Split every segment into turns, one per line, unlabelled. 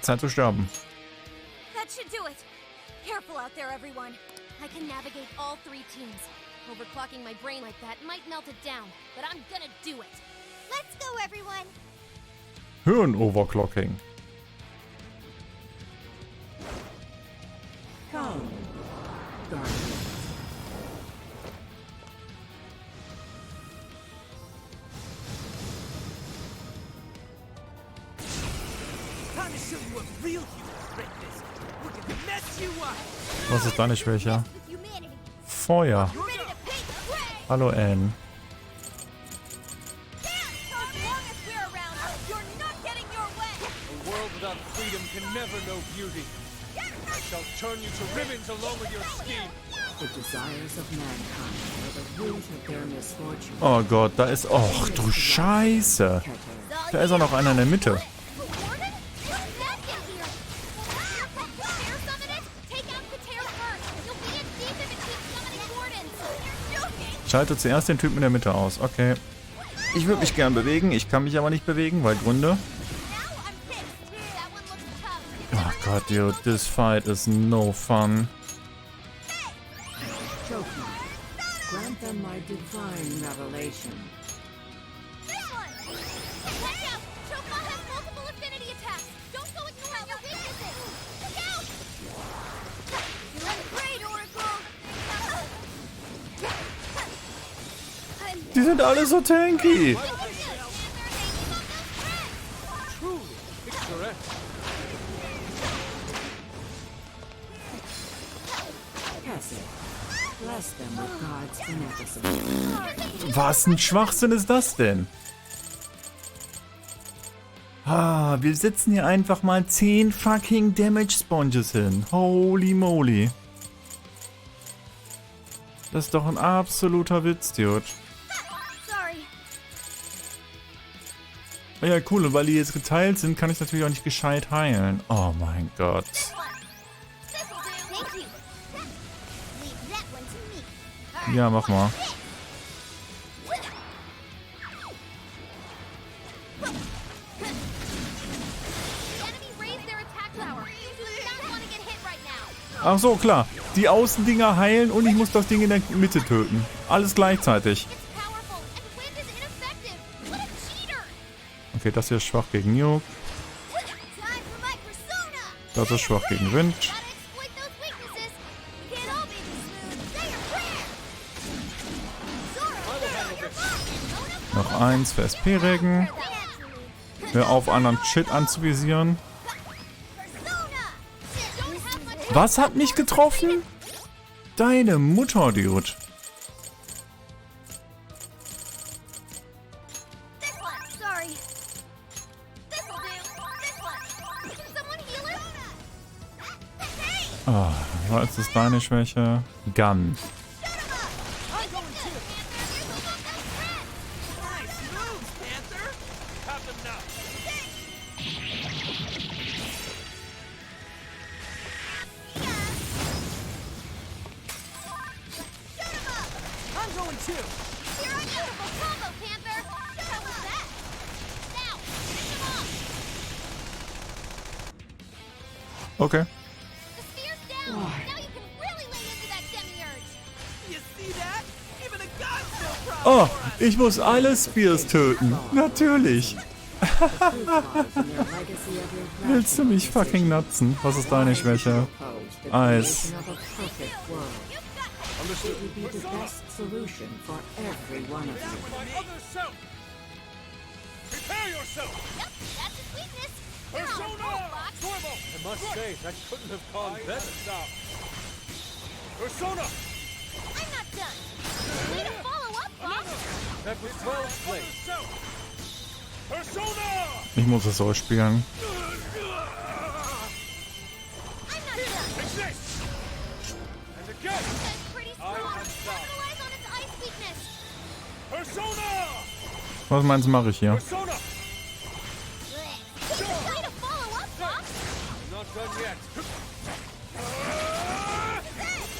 Zeit zu sterben.
That should do it. Careful out there, everyone. I can navigate all three teams. Overclocking my brain like that might melt it down, but I'm gonna do it. Let's go, everyone.
Hirn-Overclocking.
Come, Guardians.
Time to show you what real human strength is. We're gonna mess you up.
Was ist deine Schwäche?
With humanity.
Feuer.
Ready to pave the way.
Hallo, Anne.
As long as we're around, you're not getting your way.
A world without freedom can never know beauty. I shall turn you to ribbons along with your scheme.
The desires of mankind are the root of their misfortune.
Oh Gott, da ist... Och, du Scheiße. Da ist auch noch einer in der Mitte. Schalte zuerst den Typen in der Mitte aus. Okay. Ich würde mich gern bewegen. Ich kann mich aber nicht bewegen, weil Gründe. Oh Gott, dude. This fight is no fun.
Choke me. Grant them my divine revelation.
Die sind alle so tanky.
Truly picturesque.
Passive. Bless them with God's beneficence.
Was ein Schwachsinn ist das denn? Ah, wir setzen hier einfach mal 10 fucking Damage Sponges hin. Holy moly. Das ist doch ein absoluter Witz, Dude. Ja, cool. Und weil die jetzt geteilt sind, kann ich natürlich auch nicht gescheit heilen. Oh mein Gott. Ja, mach mal. Ach so, klar. Die Außendinger heilen und ich muss das Ding in der Mitte töten. Alles gleichzeitig. Okay, das hier ist schwach gegen Nuke. Das ist schwach gegen Wind. Noch eins für SP-Regen. Hör auf, anderen Shit anzuvisieren. Was hat mich getroffen? Deine Mutter, Dude. Oh, was ist deine Schwäche? Gun. Okay. Oh, ich muss alle Spears töten. Natürlich. Willst du mich fucking nutzen? Was ist deine Schwäche? Eis.
I must say, that couldn't have gone better. Persona!
I'm not done. Need to follow up, Bob.
That was 12 plays. Persona!
Ich muss es so spielen.
I'm not done.
Fix this! And again!
That's pretty strong. Capitalize on its ice weakness.
Persona!
Was meinst du, mache ich hier?
Persona!
Way to follow up, Bob.
I'm not done yet.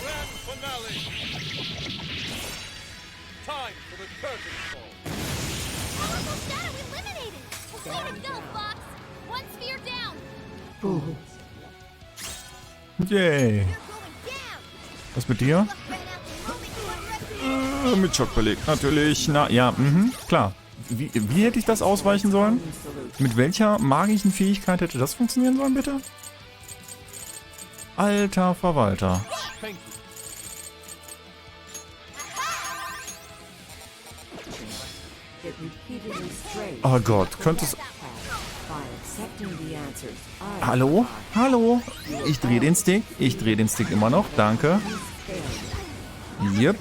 Grand finale! Time for the curtain call.
Powerful shadow eliminated. Way to go, Fox. One sphere down.
Fools.
Yay.
You're going down.
Was mit dir?
Ran out the moment you were
Mit Schock belegt, natürlich. Na, ja, klar. Wie hätte ich das ausweichen sollen? Mit welcher magischen Fähigkeit hätte das funktionieren sollen, bitte? Alter Verwalter.
Thank you.
It repeatedly strays
Oh Gott, könnte es...
by accepting the answers.
Hallo? Hallo? Ich drehe den Stick. Ich drehe den Stick immer noch. Danke. Yep.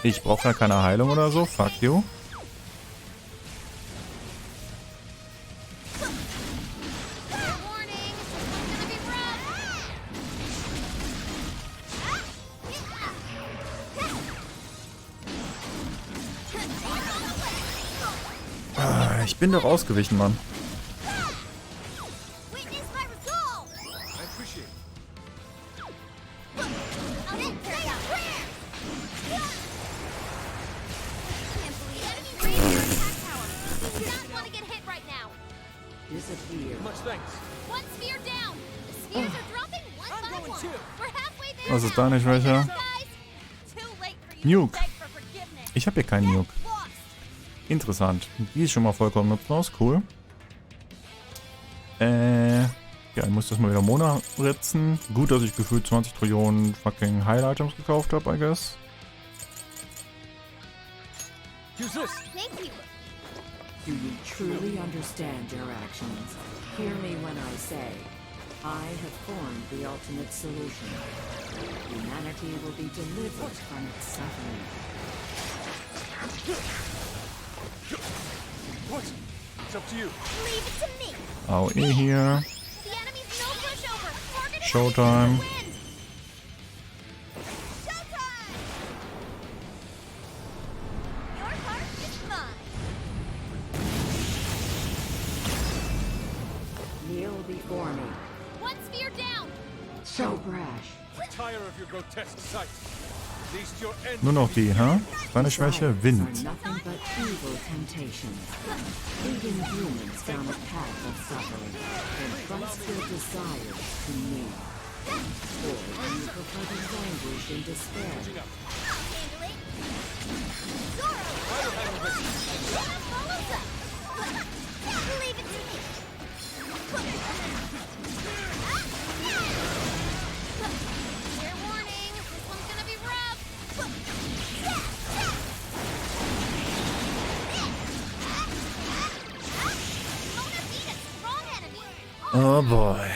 Ich brauche ja keine Heilung oder so. Fuck you.
warning. It's gonna be
Ich bin doch ausgewichen, Mann.
Witness my resolve.
I appreciate it.
I'll hit there now. Can't believe enemy raised your attack power. Do not want to get hit right now.
Disappear.
Much thanks.
One sphere down. The spheres are dropping one
I'm
by
going
one.
too.
We're halfway there.
Was ist
now.
deine Schwäche?
Guys, too late for you
Nuke.
to beg for forgiveness.
Ich habe hier keinen Nuke.
Lost.
Interessant. Die ist schon mal vollkommen nutzlos. Cool. Ja, ich muss das mal wieder Mona ritzen. Gut, dass ich gefühlt 20 Trillionen fucking Heil-Items gekauft habe, I guess.
Use this.
Thank you.
Do you truly understand your actions? Hear me when I say, I have formed the ultimate solution. Humanity will be delivered from its suffering.
What? It's up to you.
Leave it to me.
Au hier.
The enemy's no pushover. Target is
Showtime.
wins. Showtime. Your heart is mine.
Kneel before me.
One sphere down.
So brash.
Tire of your grotesque sight. At least your end.
Nur noch die, hä? Deine Schwäche?
Desires
Wind.
are nothing but evil temptations, leading humans down a path of suffering. Entrust their desires to me. Or do you prefer to languish in despair?
Handle it. Zoro. Follows up. Leave it to me. Fair warning. This one's gonna be rough. Mona beat a strong enemy.
Oh boy.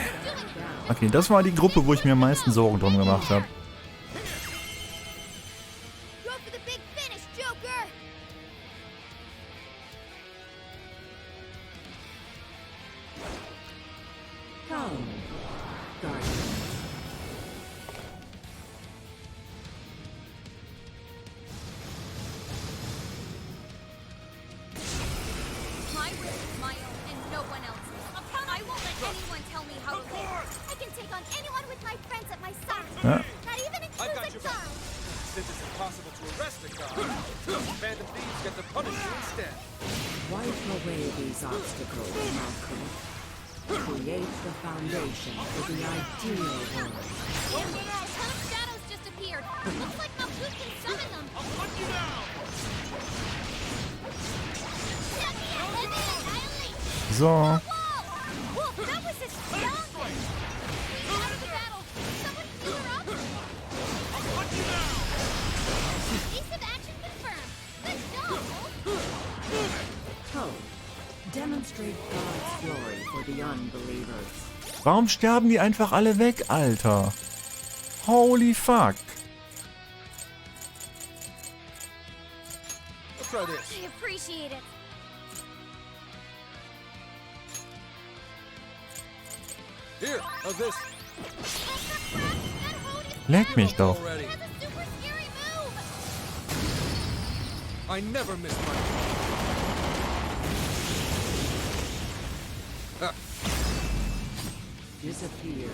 Okay, das war die Gruppe, wo ich mir am meisten Sorgen drum gemacht habe.
Go for the big finish, Joker.
Come, Guardian.
My will is my own and no one else's. I won't let anyone tell me how to live. I can take on anyone with my friends at my side.
Ja.
Not even
I've got
include
your
the
back.
Charles.
Since it's impossible to arrest a god, Phantom Thieves get to punish you instead.
Wipe away these obstacles, Malcolm. Create the foundation for the ideal world.
Damn it, a ton of shadows just appeared. Looks like Malkuth can summon them. I'll hunt you down.
So.
Whoa! Whoa, that was astounding! Queen out of the battle. Someone fill her up. I'll hunt you down. Evasive action confirmed. Good job, Wolf.
Code. Demonstrate God's glory for the unbelievers.
Warum sterben die einfach alle weg, Alter? Holy fuck.
Let's try this.
I appreciate it.
Here, how's this?
That hold is
Leck mich doch.
Already.
That's a super scary move.
I never miss my.
Disappear.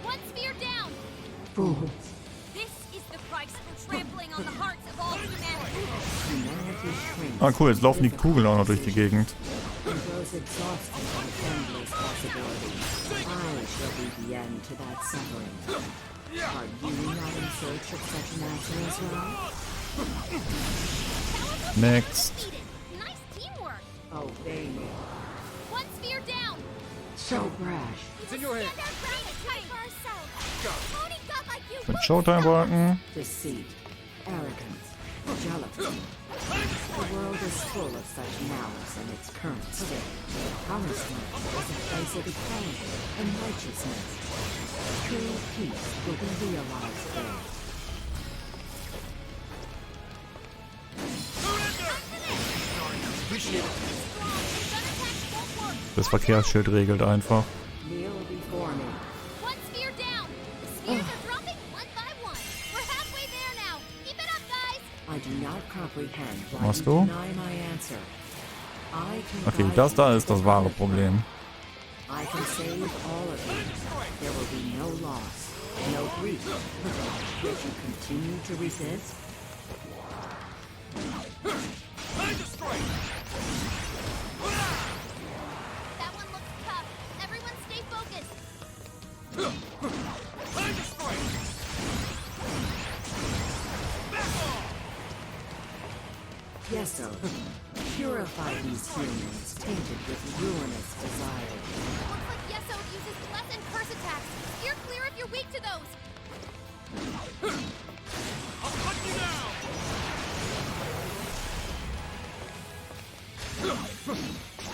One sphere down.
Fools.
This is the price for trampling on the hearts of all humanity.
Humanity shrinks.
Ah cool, jetzt laufen die Kugeln auch noch durch die Gegend.
And grows exhausted by endless possibilities. I will be the end to that suffering. Are you not in search of such an answer as well?
Next.
Defeated. Nice teamwork.
Obey me.
One sphere down.
So brash.
It's in your hand.
Stand our ground and fight for ourselves. Pony God like you.
Mit Showtime-Balken.
Deceit, arrogance, jealousy. The world is full of such malice in its current state. Our land is a place of equality and righteousness. True peace will be realized there.
Das Verkehrsschild regelt einfach.
Kneel before me.
One sphere down. The spheres are dropping one by one. We're halfway there now. Keep it up, guys.
I do not comprehend why
Machst
you
du?
deny my answer. I can
Okay,
guide
das
you
da
to
ist das
the
wahre
right
Problem.
path. I can save all of you. There will be no loss, no grief. Yet you continue to resist?
That one looks tough. Everyone stay focused.
Yes, so. Purify these humans tainted with ruinous desires.
Looks like Yeso uses bless and curse attacks. Steer clear if you're weak to those.
I'll cut you down!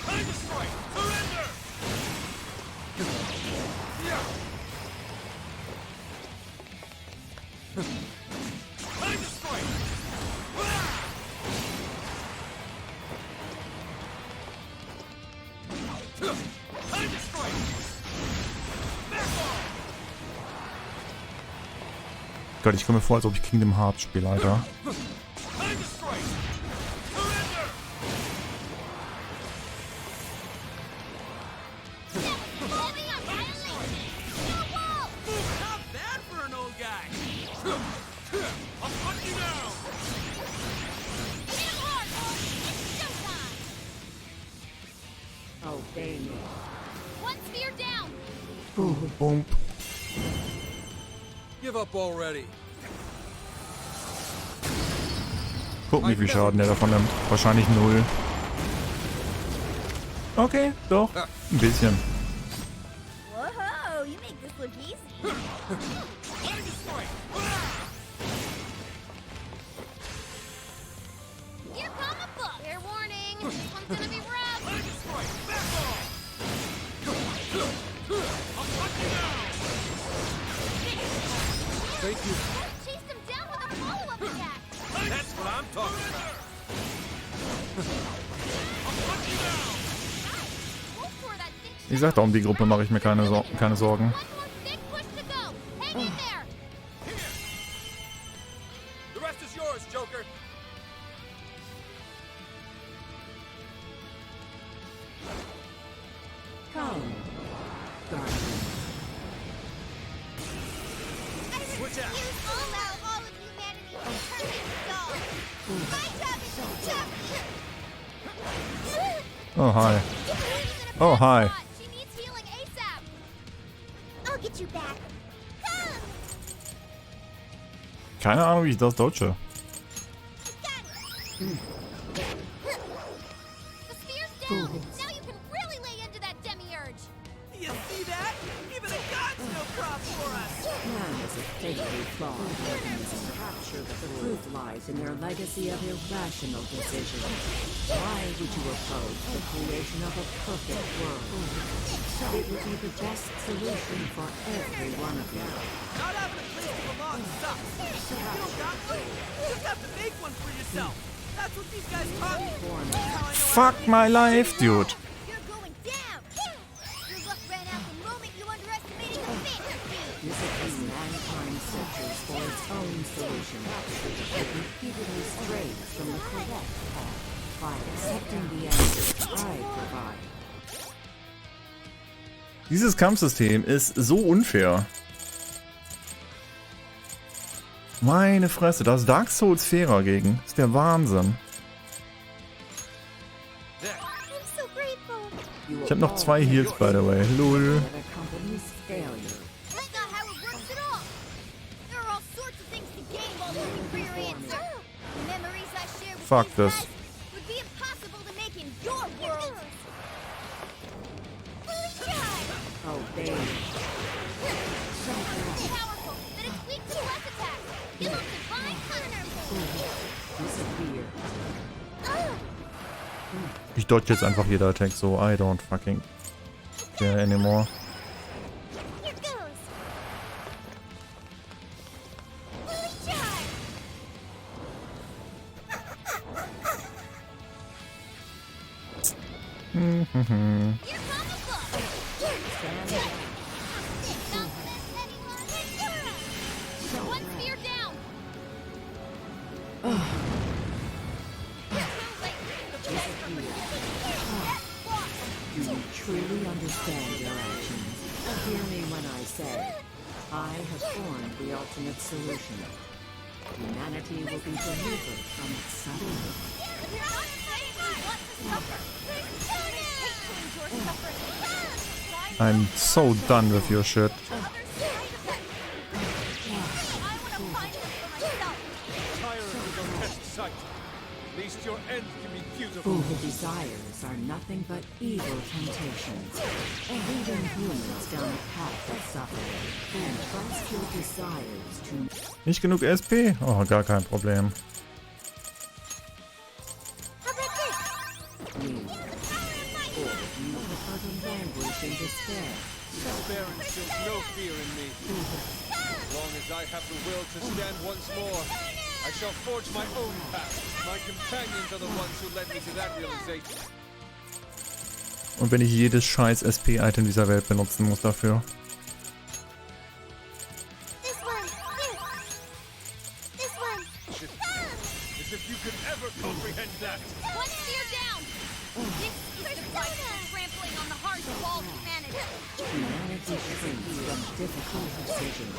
Time to strike! Surrender! Time to strike! Time to strike! Back off!
Gott, ich komme mir vor, als ob ich Kingdom Hearts spiele, Alter.
Time to strike! Surrender!
Holding up, violation. No wall.
Not bad for an old guy.
I'll cut you down!
Hit him hard, boys. It's showtime.
Obey me.
One sphere down.
Bump.
Give up already.
Gucken, wie viel Schaden der davon nimmt. Wahrscheinlich 0. Okay, doch. Ein bisschen.
Whoa, you make this look easy.
Time to strike!
Here come a book. Fair warning. This one's gonna be rough.
Time to strike! Back off! I'll cut you down!
Thank you.
Let's chase him down with a follow-up attack.
That's what I'm talking about.
I'll cut you down!
Go for that big
Ich sag doch, um die Gruppe mache ich mir keine Sorgen.
One more big push to go. Hang in there.
The rest is yours, Joker.
Come, Guardian.
Switch out.
Allow all of humanity to turn into dogs. My job is to capture.
Oh, hi. Oh, hi.
She needs healing ASAP. I'll get you back. Come.
Keine Ahnung, wie ich das deutsche.
The spear's down. Now you can really lay into that demiurge.
You see that? Even the gods no prop for us.
Man is a fatally flawed organism. The truth lies in their legacy of irrational decisions. Why would you oppose the creation of a perfect world? It would be the best solution for every one of you.
Not having a place to belong sucks. You don't got one? You just have to make one for yourself. That's what these guys taught me. That's how I know
Fuck my life, dude.
You're going down. Your luck ran out the moment you underestimated the Phantom Fiend.
Discipline mankind searches for its own solution. It repeatedly strays from the correct path by accepting the answers I provide.
Dieses Kampfsystem ist so unfair. Meine Fresse, das ist Dark Souls fairer gegen. Das ist der Wahnsinn.
I'm so grateful.
You
Ich habe noch
will
2 Heals, by the way. Lol.
all the company's failure.
That's not how it works at all. There are all sorts of things to gain while looking for your answer. The memories I share with
Fuck
these
this.
guys would be impossible to make in your world.
Obey.
Powerful, but it's weak to less attacks. Give them divine counter.
Disappear.
Ich dodge jetzt einfach jeder Attack so. I don't fucking care anymore.
Here goes. Fully charged. Your comic book. One spear down.
Do you truly understand your actions? Hear me when I say, I have formed the ultimate solution. Humanity will be delivered from its suffering.
I'm so done with your shit.
Tire of your test sight. At least your end can be beautiful.
Evil desires are nothing but evil temptations, leading humans down a path of suffering. And trust your desires to
Nicht genug SP? Oh, gar kein Problem.
me. Or you prefer to languish in despair.
Despair instills no fear in me. As long as I have the will to stand once more, I shall forge my own path. My companions are the ones who led me to that realization.
Und wenn ich jedes scheiß SP-Item dieser Welt benutzen muss dafür.
This one. This one.
As if you could ever comprehend that.
One spear down. This is the price of trampling on the heart of all humanity.
Humanity shrinks from difficult decisions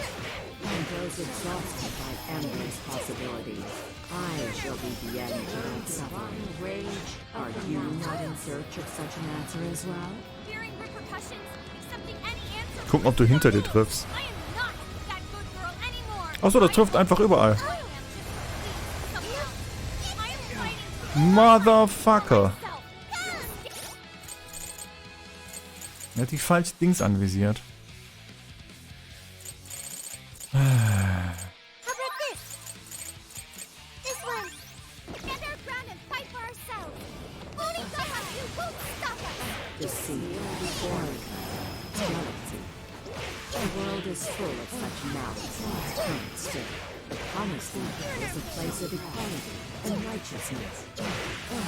and grows exhausted by endless possibilities. I shall be the end to its suffering. Rage, are you not in search of such an answer as well?
Fearing repercussions, accepting any answer.
Gucken, ob du hinter dir triffst.
I am not that good girl anymore.
Achso, das trifft einfach überall.
I am just someone else. I am fighting for
Motherfucker.
myself.
Er hat die falschen Dings anvisiert.
How about this? This one. Stand our ground and fight for ourselves. Onigama, you won't stop us.
Deceit, jealousy. The world is full of such malice in its current state. The promised land is a place of equality and righteousness.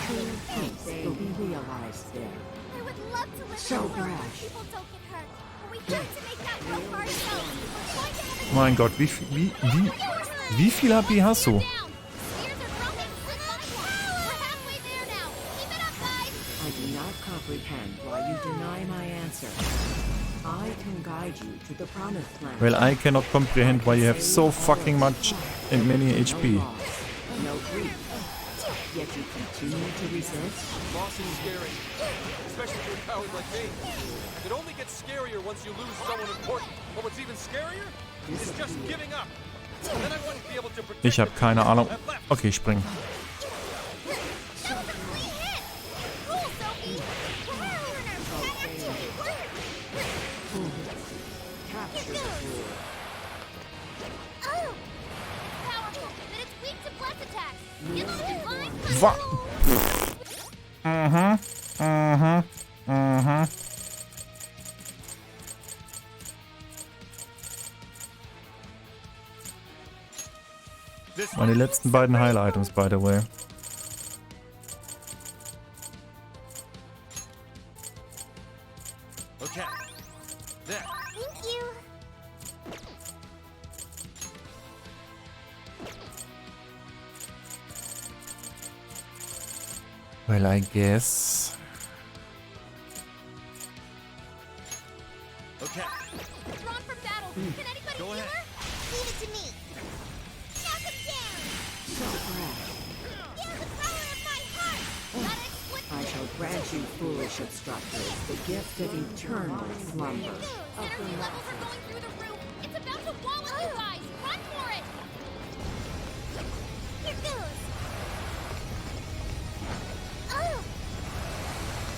True peace will be realized there.
I would love to live
So
in a world where
brash.
people don't get hurt. But we got to make that world for ourselves. We're going to have a
Mein Gott, wie viel HP hast du?
down. Spears are broken. We're halfway there now. Keep it up, guys.
I do not comprehend why you deny my answer. I can guide you to the promised land.
Well, I cannot comprehend why you have so fucking much and many
No
HP.
loss, no grief. Yet you continue to resist.
Loss is scary, especially for a coward like me. It only gets scarier once you lose someone important. But what's even scarier is just giving up. Then I wouldn't be able to protect
Ich habe
the
keine
people
Ahnung.
who have left.
Okay, spring.
That was a clean hit. Cool, Sophie. That actually worked.
Capture the fool.
Oh. Powerful, but it's weak to bless attacks. Give them divine
Wa-
control.
This
Meine letzten beiden Heil-Items, by the way.
Okay. There.
Thank you.
Well, I guess.
Okay.
Drawn from battle. Can anybody
Go
heal
ahead.
her? Leave it to me. Knock him down.
So brash.
Yeah, the power of my heart. Gotta exploit
I shall grant you foolish obstructors the gift of eternal slumber.
Energy levels are going through the roof. It's about to wallow you guys. Run for it. Here goes. Oh,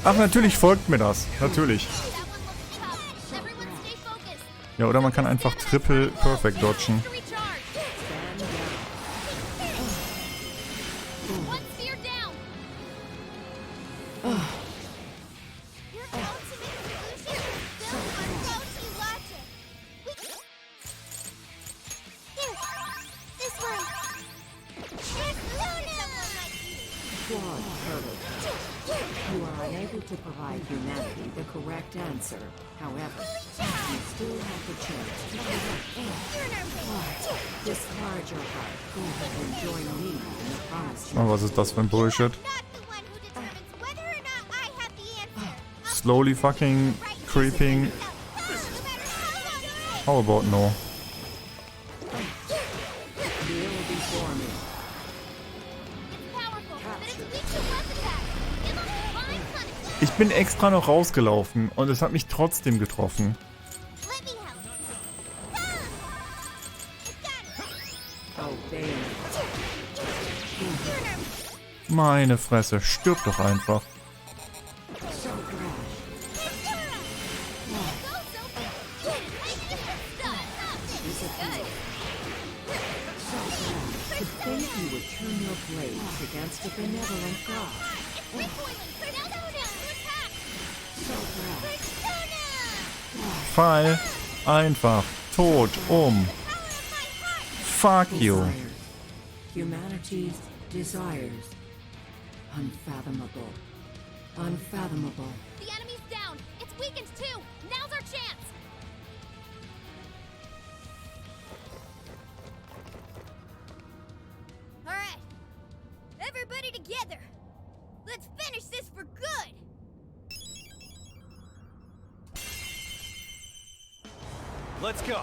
Ach, natürlich folgt mir das. Natürlich.
that one looks tough. Everyone stay focused.
Ja, oder man kann einfach Triple Perfect dodgen.
To recharge.
Stand down.
One spear down. Your ultimate solution is built on Roshi logic. Here, this one. It's Luna.
Flawed turtle. You are unable to provide humanity the correct answer. However, you still have the chance to discard your heart and join me in the promised
Oh, was ist das für ein Bullshit?
Not the one who determines whether or not I have the answer.
Slowly fucking creeping.
No matter how long
How about no?
kneel before me.
it's powerful, but it's weak to less attack. Give them divine punishment.
Ich bin extra noch rausgelaufen und es hat mich trotzdem getroffen.
Let me help. Ah! I got it.
Obey me.
Meine Fresse, stirb doch einfach.
So crash.
Go, Sophie. Good.
So crash. To think you would turn your blades against a benevolent god.
It's recoiling. Now to attack.
So crash.
Persona.
Fall einfach tot
Power
um.
of my heart.
Fuck you.
Desires. Humanity's desires. Unfathomable. Unfathomable.
The enemy's down. It's weakened too. Now's our chance. All right. Everybody together. Let's finish this for good.
Let's go.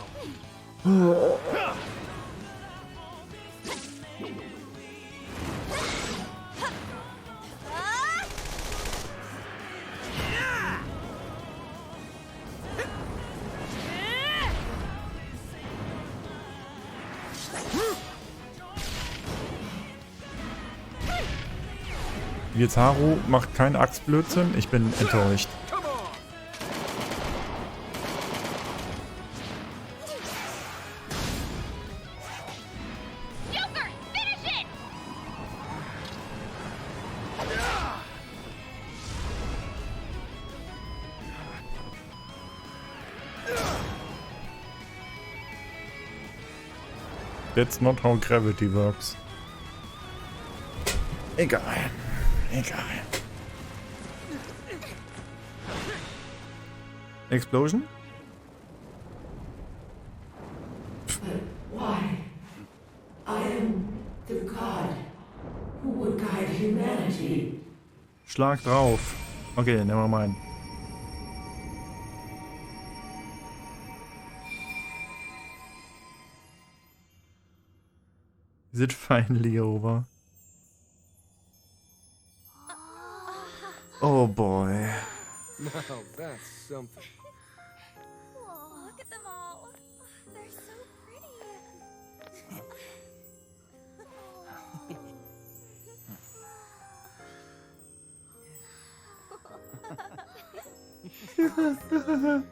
Ah!
Jetzt Haru macht keinen Axtblödsinn. Ich bin enttäuscht.
Come on.
Joker, finish it!
That's not how gravity works. Egal. Egal. Explosion?
Why? I am the god who would guide humanity.
Schlag drauf. Okay, never mind. Is it finally over? Oh boy.
Now that's something.
Oh, look at them all. They're so pretty.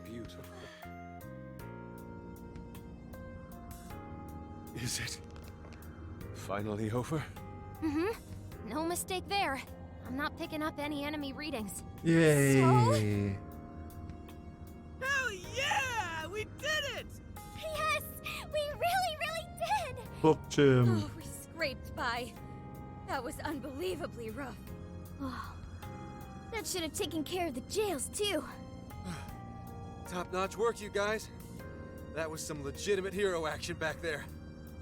Beautiful. Is it finally over?
No mistake there. I'm not picking up any enemy readings.
Yay.
Hell yeah! We did it!
Yes, we really did.
Booked him.
Oh, we scraped by. That was unbelievably rough. Oh, that should have taken care of the jails too.
Top-notch work, you guys. That was some legitimate hero action back there.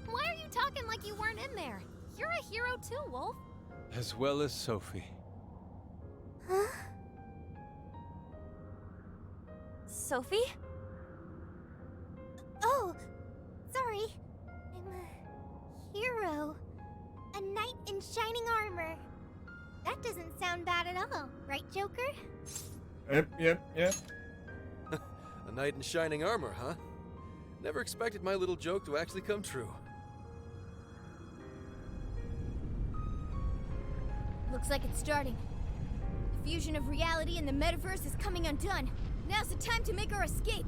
Why are you talking like you weren't in there? You're a hero too, Wolf.
As well as Sophie.
Huh? Sophie? Oh, sorry. I'm a hero. A knight in shining armor. That doesn't sound bad at all, right, Joker?
Yep.
A knight in shining armor, huh? Never expected my little joke to actually come true.
Looks like it's starting. The fusion of reality and the metaverse is coming undone. Now's the time to make our escape.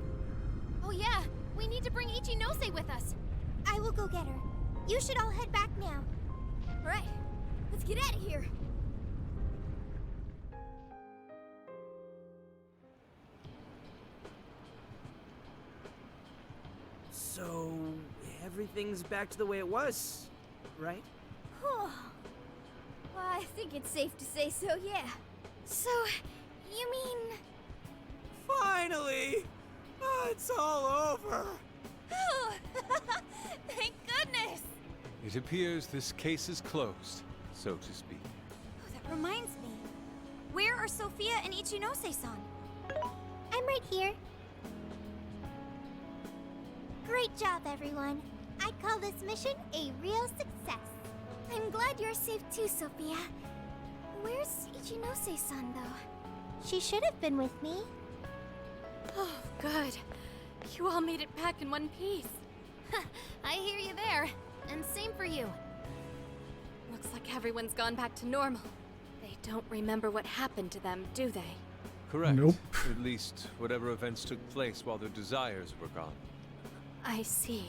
Oh yeah, we need to bring Ichinose with us. I will go get her. You should all head back now. All right, let's get out of here.
So, everything's back to the way it was, right?
Well, I think it's safe to say so, yeah. So, you mean...
Finally! It's all over!
Oh, thank goodness!
It appears this case is closed, so to speak.
Oh, that reminds me. Where are Sophia and Ichinose-san? I'm right here. Great job, everyone. I call this mission a real success. I'm glad you're safe too, Sophia. Where's Ichinose-san, though? She should have been with me. Oh, good. You all made it back in one piece. I hear you there. And same for you. Looks like everyone's gone back to normal. They don't remember what happened to them, do they?
Correct.
Nope.
At least whatever events took place while their desires were gone.
I see.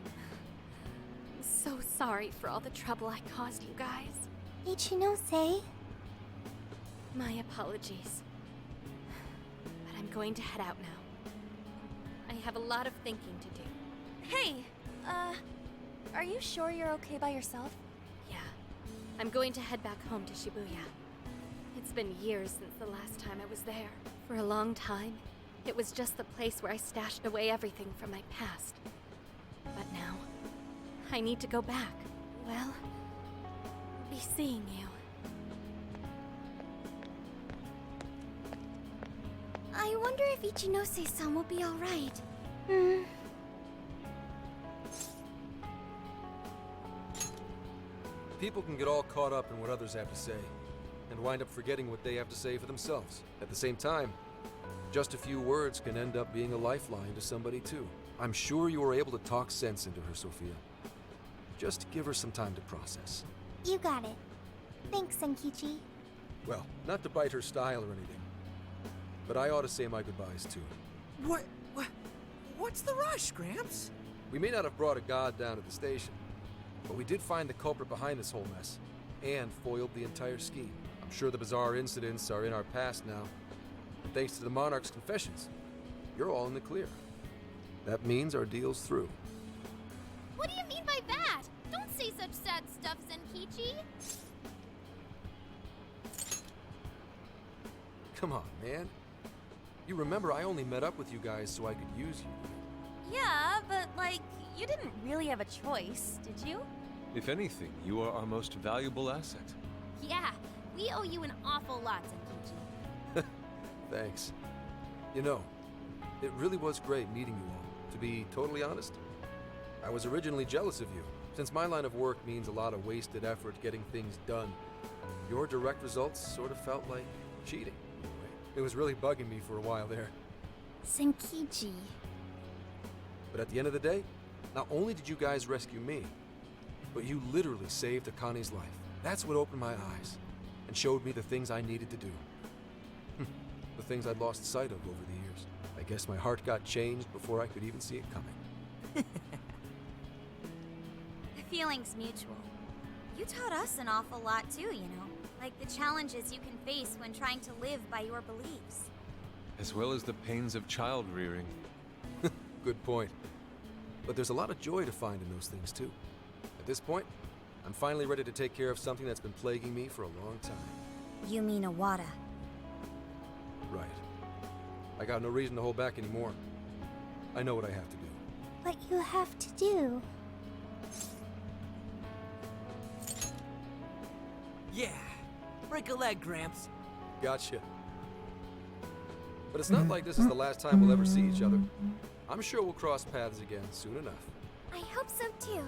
I'm so sorry for all the trouble I caused you guys. Ichinose? My apologies. But I'm going to head out now. I have a lot of thinking to do. Hey! Are you sure you're okay by yourself? Yeah. I'm going to head back home to Shibuya. It's been years since the last time I was there. For a long time, it was just the place where I stashed away everything from my past. But now, I need to go back. Well, I'll be seeing you. I wonder if Ichinose-san will be alright.
People can get all caught up in what others have to say, and wind up forgetting what they have to say for themselves. At the same time, just a few words can end up being a lifeline to somebody too. I'm sure you were able to talk sense into her, Sophia. Just give her some time to process.
You got it. Thanks, Senkichi.
Well, not to bite her style or anything, but I ought to say my goodbyes too.
What's the rush, Gramps?
We may not have brought a god down to the station, but we did find the culprit behind this whole mess, and foiled the entire scheme. I'm sure the bizarre incidents are in our past now, and thanks to the Monarch's confessions, you're all in the clear. That means our deal's through.
What do you mean by that? Don't say such sad stuff, Senkichi.
Come on, man. You remember I only met up with you guys so I could use you.
Yeah, but you didn't really have a choice, did you?
If anything, you are our most valuable asset.
Yeah, we owe you an awful lot, Senkichi.
Thanks. You know, it really was great meeting you all. To be totally honest, I was originally jealous of you, since my line of work means a lot of wasted effort getting things done. Your direct results sort of felt like cheating. It was really bugging me for a while there.
Senkichi.
But at the end of the day, not only did you guys rescue me, but you literally saved Akane's life. That's what opened my eyes and showed me the things I needed to do. The things I'd lost sight of over the years. I guess my heart got changed before I could even see it coming.
The feeling's mutual. You taught us an awful lot too, you know. Like the challenges you can face when trying to live by your beliefs.
As well as the pains of child rearing.
Good point. But there's a lot of joy to find in those things too. At this point, I'm finally ready to take care of something that's been plaguing me for a long time.
You mean Awada?
Right. I got no reason to hold back anymore. I know what I have to do.
What you have to do?
Yeah. Break a leg, Gramps.
Gotcha. But it's not like this is the last time we'll ever see each other. I'm sure we'll cross paths again soon enough.
I hope so too.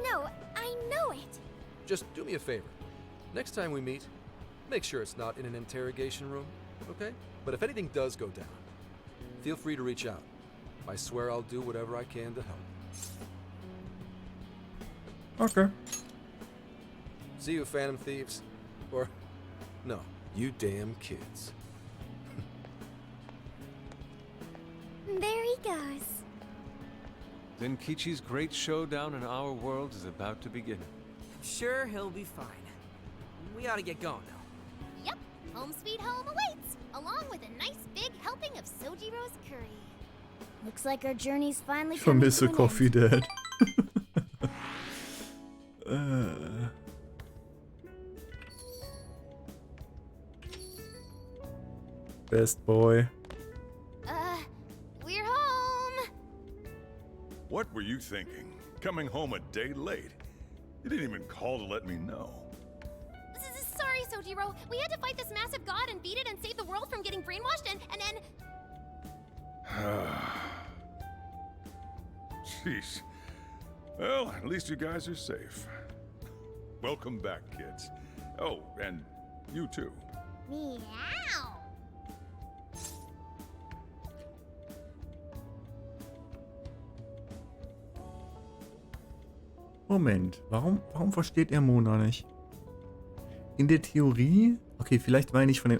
No, I know it.
Just do me a favor. Next time we meet, make sure it's not in an interrogation room, okay? But if anything does go down, feel free to reach out. I swear I'll do whatever I can to help.
Okay.
See you, Phantom Thieves. Or, no, you damn kids.
There he goes.
Zenkichi's great showdown in our world is about to begin.
Sure, he'll be fine. We ought to get going, though.
Yep, home sweet home awaits, along with a nice big helping of Sojiro's curry. Looks like our journey's finally
Ich
coming
vermisse
to an
Coffee
end.
Dad. Best boy.
We're home.
What were you thinking? Coming home a day late? You didn't even call to let me know.
Sorry, Sojiro. We had to fight this massive god and beat it and save the world from getting brainwashed and
Jeez. Well, at least you guys are safe. Welcome back, kids. Oh, and you too.
Meow.
Moment, warum versteht er Mona nicht? In der Theorie, okay, vielleicht war er nicht von dem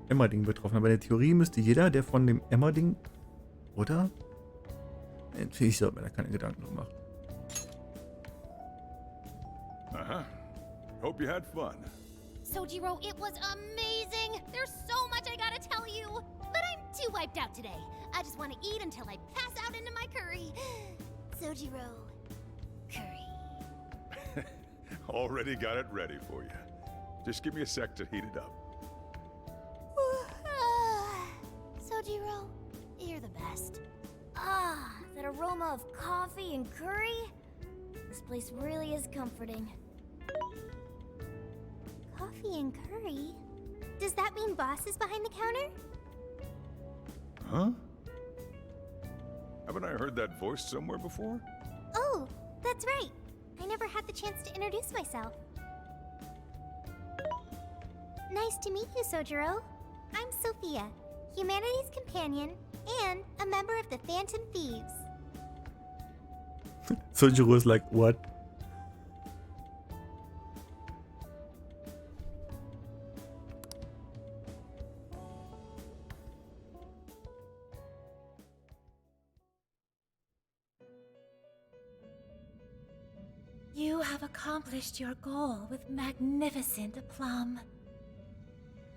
Emma-Ding betroffen, aber in der Theorie müsste jeder, der von dem Emma-Ding, oder? Ich sollte mir da keine Gedanken drum machen.
Uh-huh. Hope you had fun.
Sojiro, it was amazing. There's so much I gotta tell you, but I'm too wiped out today. I just want to eat until I pass out into my curry. Sojiro, curry.
Already got it ready for you. Just give me a sec to heat it up.
Sojiro, you're the best. Ah, that aroma of coffee and curry. This place really is comforting. Coffee and curry? Does that mean Boss is behind the counter?
Huh? Haven't I heard that voice somewhere before?
Oh, that's right. I never had the chance to introduce myself. Nice to meet you, Sojiro. I'm Sophia, humanity's companion and a member of the Phantom Thieves.
Sojiro is like, what?
You have accomplished your goal with magnificent aplomb.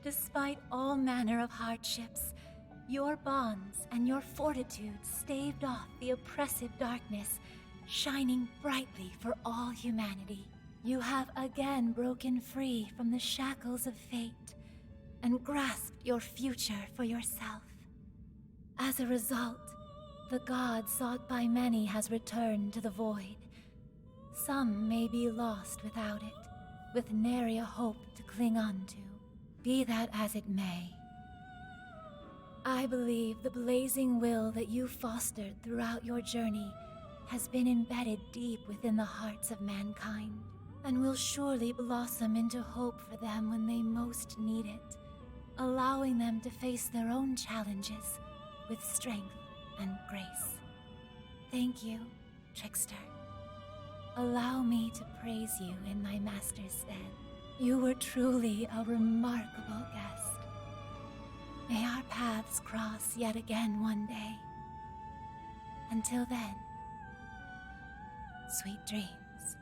Despite all manner of hardships, your bonds and your fortitude staved off the oppressive darkness, shining brightly for all humanity. You have again broken free from the shackles of fate and grasped your future for yourself. As a result, the god sought by many has returned to the void. Some may be lost without it, with nary a hope to cling on to. Be that as it may, I believe the blazing will that you fostered throughout your journey has been embedded deep within the hearts of mankind, and will surely blossom into hope for them when they most need it, allowing them to face their own challenges with strength and grace. Thank you, Trickster. Allow me to praise you in my master's stead. You were truly a remarkable guest. May our paths cross yet again one day. Until then, sweet dreams.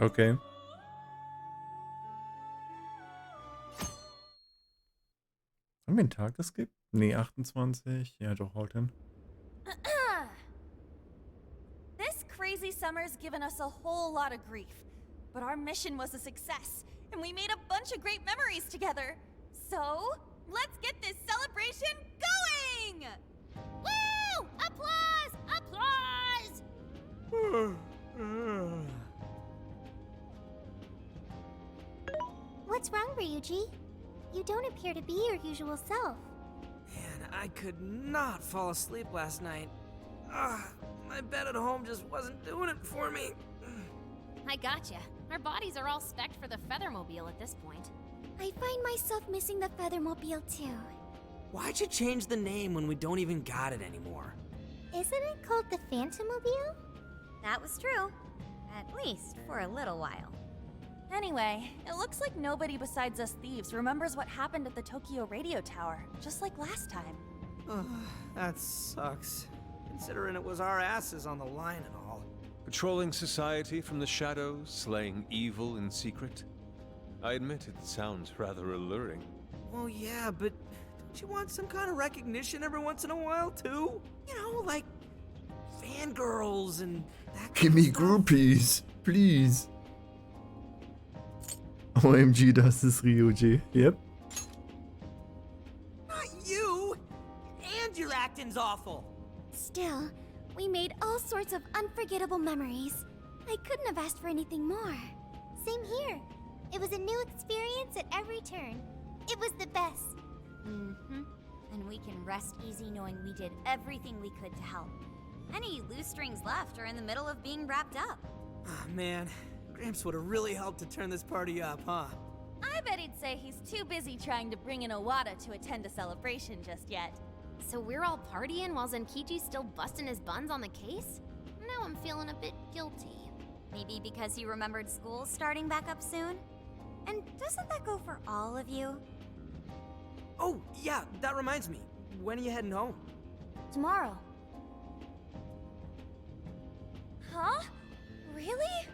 Okay. Haben wir einen Tag geskippt? Nee, 28. Ja, doch, haut hin.
This crazy summer's given us a whole lot of grief, but our mission was a success, and we made a bunch of great memories together. So, let's get this celebration going!
Woo! Applause! Applause! What's wrong, Ryuji? You don't appear to be your usual self.
Man, I could not fall asleep last night. My bed at home just wasn't doing it for me.
I gotcha. Our bodies are all spec'd for the Feathermobile at this point.
I find myself missing the Feathermobile too.
Why'd you change the name when we don't even got it anymore?
Isn't it called the Phantomobile? That was true. At least for a little while. Anyway, it looks like nobody besides us thieves remembers what happened at the Tokyo radio tower, just like last time.
That sucks. Considering it was our asses on the line and all.
Patrolling society from the shadows, slaying evil in secret. I admit it sounds rather alluring.
Well, yeah, but don't you want some kind of recognition every once in a while, too? You know, like fangirls and that
Give
kind
me
of stuff.
groupies, please. OMG, das ist Ryuji. Yep.
Not you! And your acting's awful.
Still, we made all sorts of unforgettable memories. I couldn't have asked for anything more. Same here. It was a new experience at every turn. It was the best.
Mm-hmm. And we can rest easy knowing we did everything we could to help. Any loose strings left are in the middle of being wrapped up.
Ah, man. Gramps would have really helped to turn this party up, huh?
I bet he'd say he's too busy trying to bring in Owada to attend a celebration just yet.
So we're all partying while Zenkichi's still busting his buns on the case? Now I'm feeling a bit guilty.
Maybe because he remembered school starting back up soon? And doesn't that go for all of you?
Oh, yeah, that reminds me. When are you heading home?
Tomorrow. Huh? Really?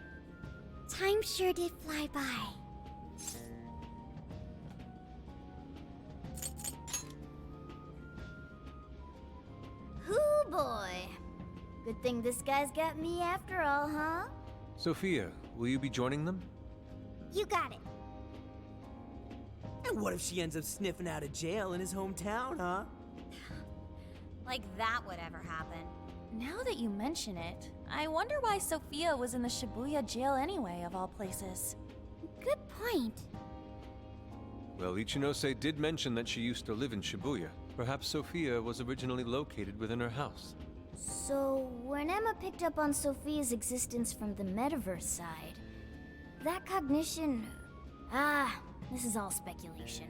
Time sure did fly by. Hoo boy. Good thing this guy's got me after all, huh?
Sophia, will you be joining them?
You got it.
And what if she ends up sniffing out of jail in his hometown, huh?
Like that would ever happen. Now that you mention it, I wonder why Sophia was in the Shibuya jail anyway, of all places. Good point.
Well, Ichinose did mention that she used to live in Shibuya. Perhaps Sophia was originally located within her house.
So, when Emma picked up on Sophia's existence from the metaverse side, that cognition... this is all speculation.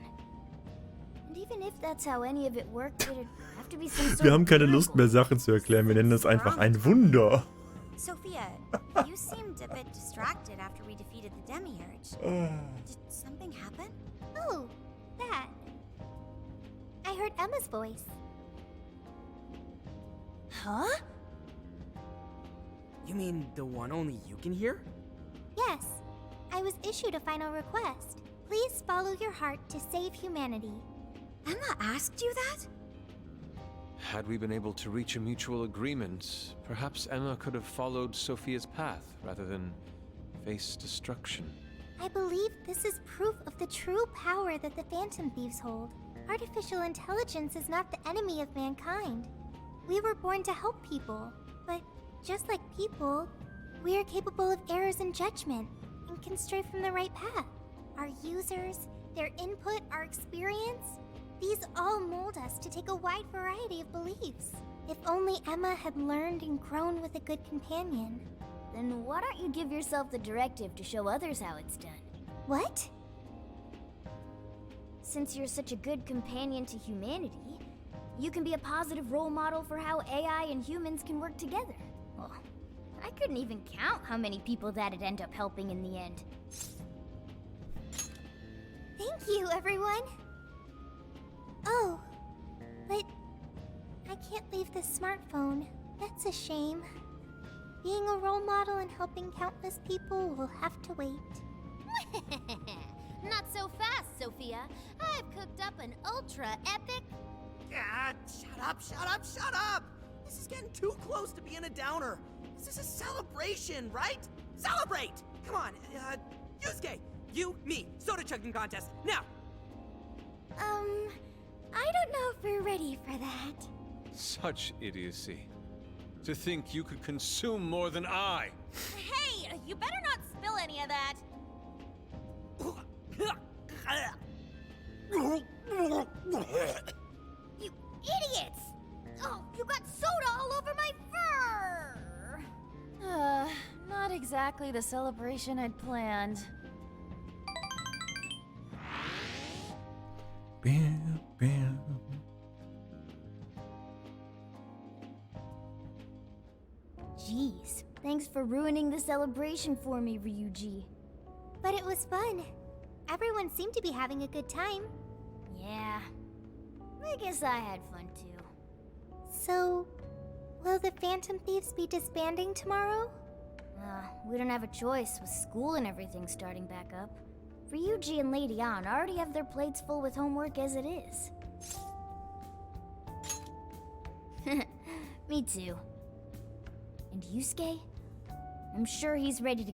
And even if that's how any of it worked, it'd have to be some sort
Wir haben
of
keine Lust mehr,
miracle.
Sachen zu erklären. Wir nennen das einfach ein Wunder.
Sophia, you seemed a bit distracted after we defeated the Demiurge. Did something happen? Oh, that. I heard Emma's voice. Huh?
You mean the one only you can hear?
Yes. I was issued a final request. Please follow your heart to save humanity. Emma asked you that?
Had we been able to reach a mutual agreement, perhaps Emma could have followed Sophia's path rather than face destruction.
I believe this is proof of the true power that the Phantom Thieves hold. Artificial intelligence is not the enemy of mankind. We were born to help people, but just like people, we are capable of errors in judgment and can stray from the right path. Our users, their input, our experience, these all mold us to take a wide variety of beliefs. If only Emma had learned and grown with a good companion.
Then why don't you give yourself the directive to show others how it's done?
What?
Since you're such a good companion to humanity, you can be a positive role model for how AI and humans can work together. Well, I couldn't even count how many people that'd end up helping in the end.
Thank you, everyone. Oh, but I can't leave this smartphone. That's a shame. Being a role model and helping countless people will have to wait.
Not so fast, Sophia. I've cooked up an ultra-epic...
Ah, shut up! This is getting too close to being a downer. This is a celebration, right? Celebrate! Come on, Yusuke, you, me, soda chugging contest, now!
I don't know if we're ready for that.
Such idiocy. To think you could consume more than I.
Hey, you better not spill any of that. You idiots! Oh, you got soda all over my fur! Not exactly. exactly the celebration I'd planned.
Bam, bam.
Jeez, thanks for ruining the celebration for me, Ryuji.
But it was fun. Everyone seemed to be having a good time.
Yeah, I guess I had fun too.
So, will the Phantom Thieves be disbanding tomorrow?
We don't have a choice with school and everything starting back up. Ryuji and Lady Ann already have their plates full with homework as it is. Me too. And Yusuke? I'm sure he's ready to